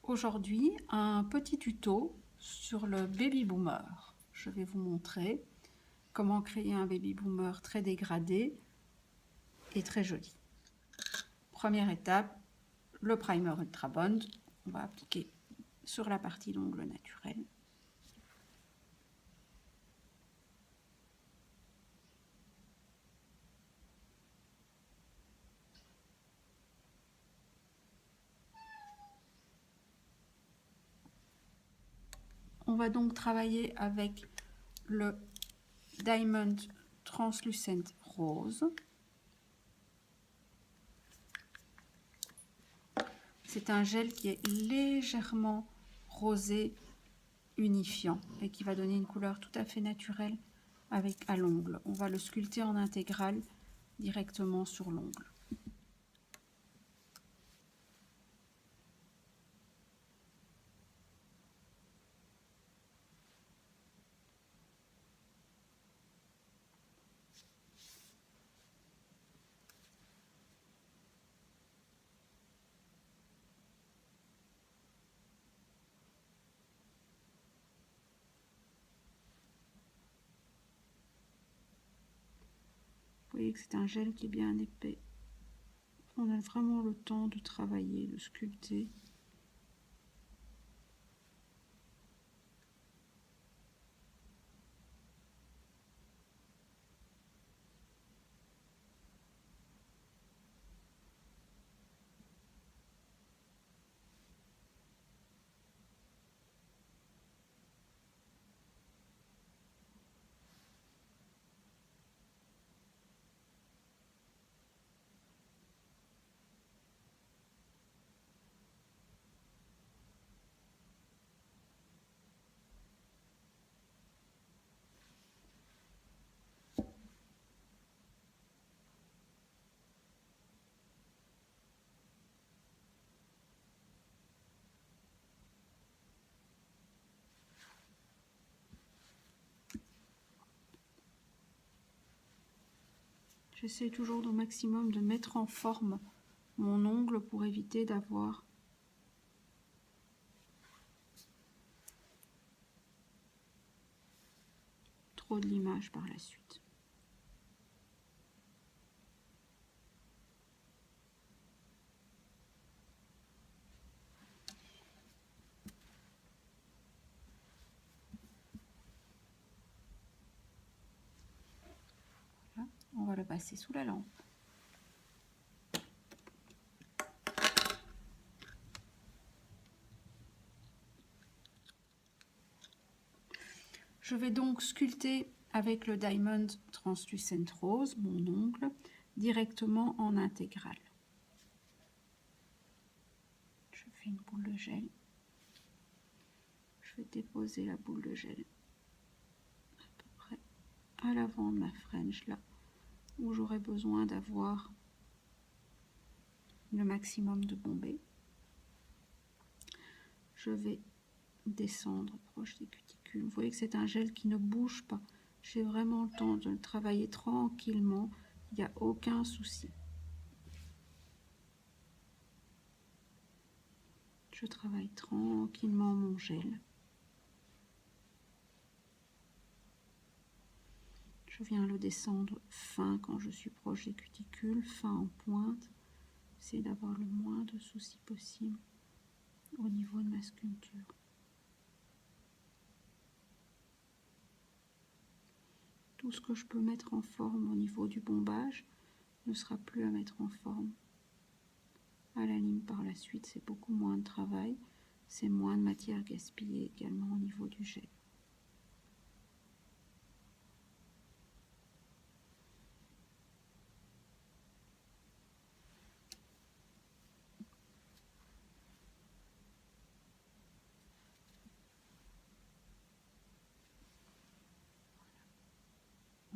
Aujourd'hui, un petit tuto sur le baby boomer. Je vais vous montrer comment créer un baby boomer très dégradé et très joli. Première étape, le primer Ultra Bond. On va appliquer sur la partie d'ongle naturel. On va donc travailler avec le Diamond Translucent Rose. C'est un gel qui est légèrement rosé unifiant et qui va donner une couleur tout à fait naturelle à l'ongle. On va le sculpter en intégrale directement sur l'ongle. Vous voyez que c'est un gel qui est bien épais. On a vraiment le temps de travailler, de sculpter. J'essaie toujours au maximum de mettre en forme mon ongle pour éviter d'avoir trop de l'image par la suite. Voilà, on va le passer sous la lampe. Je vais donc sculpter avec le Diamond Translucent Rose mon ongle directement en intégrale. Je fais une boule de gel. Je vais déposer la boule de gel à peu près à l'avant de ma French, là où j'aurai besoin d'avoir le maximum de bombée. Je vais descendre proche des cuticules. Vous voyez que c'est un gel qui ne bouge pas. J'ai vraiment le temps de le travailler tranquillement. Il n'y a aucun souci. Je travaille tranquillement mon gel. Je viens le descendre fin quand je suis proche des cuticules, fin en pointe. J'essaie d'avoir le moins de soucis possible au niveau de ma sculpture. Tout ce que je peux mettre en forme au niveau du bombage ne sera plus à mettre en forme à la lime par la suite. C'est beaucoup moins de travail, c'est moins de matière gaspillée également au niveau du gel.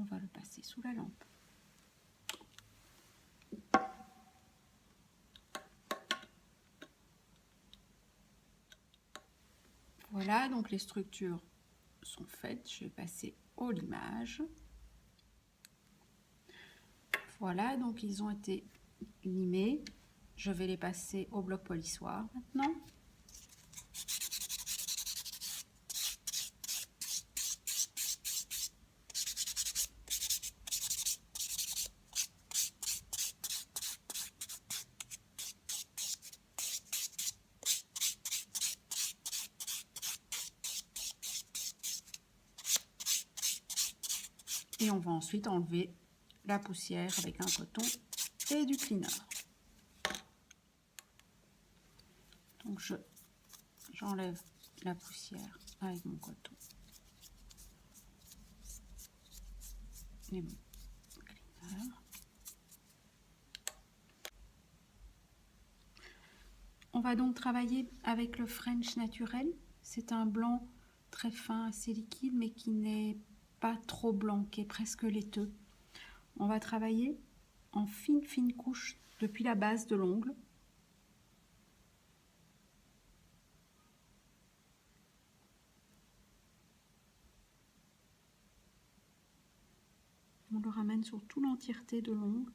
On va le passer sous la lampe. Voilà, donc les structures sont faites. Je vais passer au limage. Voilà, donc ils ont été limés. Je vais les passer au bloc polissoir maintenant. Et on va ensuite enlever la poussière avec un coton et du cleaner. Donc j'enlève la poussière avec mon coton et mon cleaner. On va donc travailler avec le French naturel. C'est un blanc très fin, assez liquide, mais qui n'est pas trop blanc, qui est presque laiteux. On va travailler en fine couche depuis la base de l'ongle. On le ramène sur toute l'entièreté de l'ongle.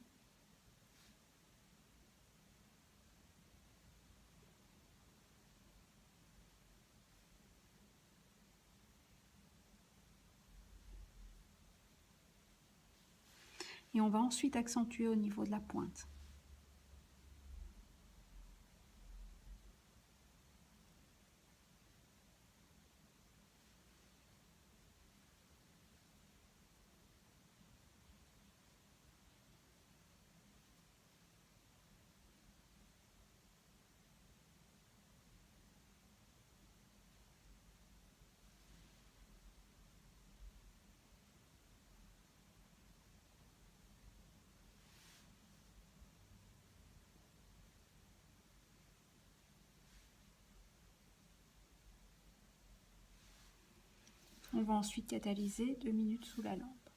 Et on va ensuite accentuer au niveau de la pointe. On va ensuite catalyser 2 minutes sous la lampe.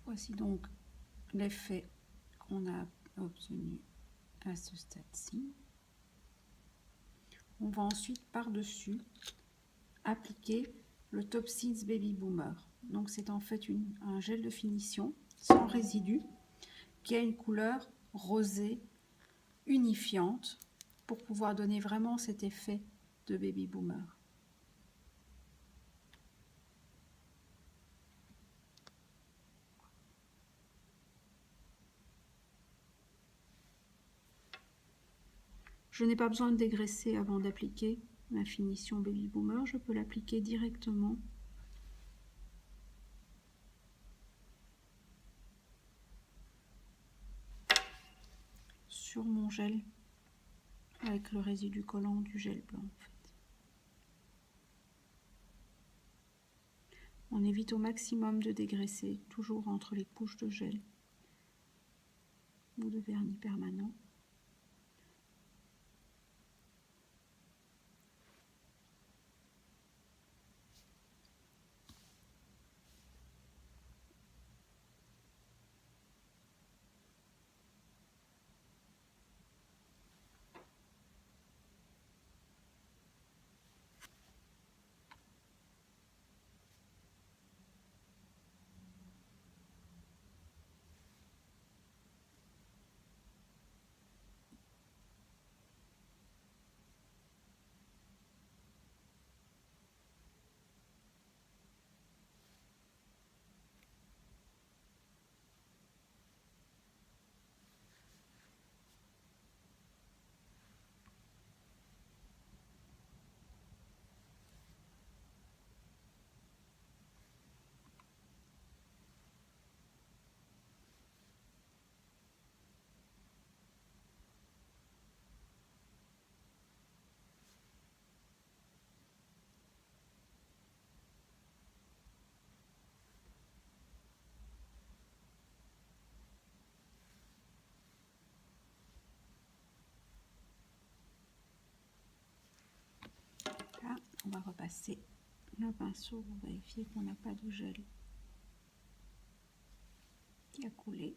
Voici donc l'effet qu'on a obtenu à ce stade-ci. On va ensuite par-dessus appliquer le Top Seeds Baby Boomer. Donc c'est en fait un gel de finition sans résidus qui a une couleur rosée unifiante pour pouvoir donner vraiment cet effet de Baby Boomer. Je n'ai pas besoin de dégraisser avant d'appliquer ma finition Baby Boomer, je peux l'appliquer directement sur mon gel avec le résidu collant du gel blanc en fait. On évite au maximum de dégraisser, toujours entre les couches de gel ou de vernis permanent. va repasser le pinceau pour vérifier qu'on n'a pas de gel qui a coulé.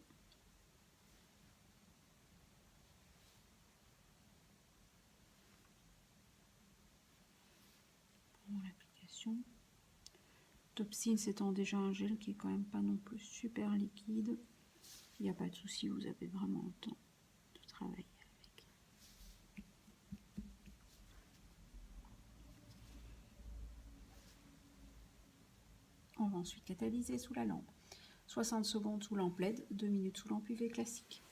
Pour l'application. Topsil, c'est déjà un gel qui est quand même pas non plus super liquide. Il n'y a pas de souci, vous avez vraiment le temps de travailler avec. On va ensuite catalyser sous la lampe. 60 secondes sous lampe LED, 2 minutes sous lampe UV classique.